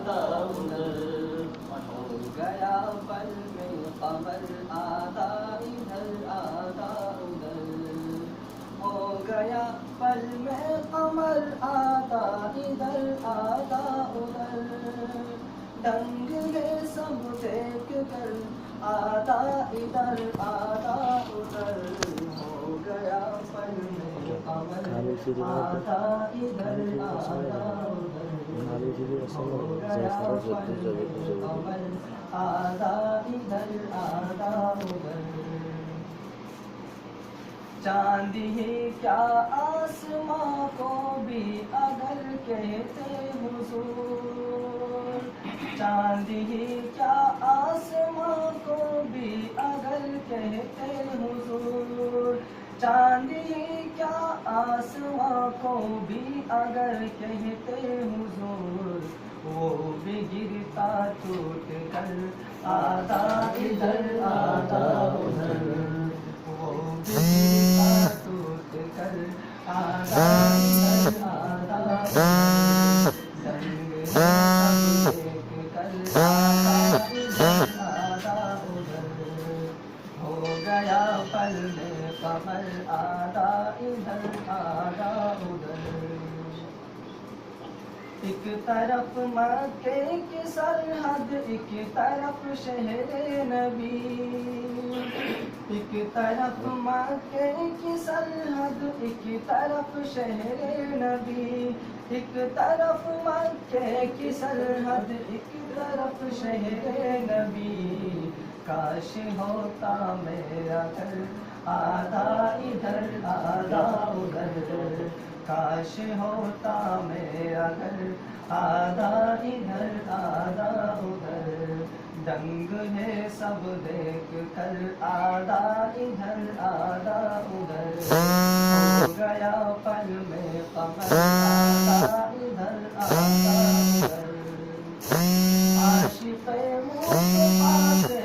आधा उधर हो गया पल में कमर आधा इधर आधा उधर हो गया पल में कमर आधा इधर आधा उधर दंग है सब देख कर आधा इधर आधा उधर हो गया पल में कमर आधा इधर आधा उधर हो गया पल में कमर आधा इधर आधा उधर चांद ही क्या आसमां को भी अगर कहते हुजूर चांद ही क्या आसमां को भी अगर कहते हुजूर चांद ही क्या आसमां को भी अगर कहते हुजूर वो भी गिरता टूट कर आधा इधर आधा उधर वो भी गिरता टूट कर आधा इधर आधा उधर संग है सब देख कर आधा इधर आधा उधर हो गया पल में कमर आधा इधर आधा उधर एक तरफ मक्के की सरहद एक तरफ शहरे नबी एक तरफ मक्के की सरहद एक तरफ शहरे नबी एक तरफ मक्के की सरहद एक तरफ शहरे नबी काश होता मेरा घर आधा इधर आधा उधर काश होता मेरा घर आधा इधर आधा उधर दंग है सब देख कर आधा इधर आधा उधर हो गया पल में कमर आधा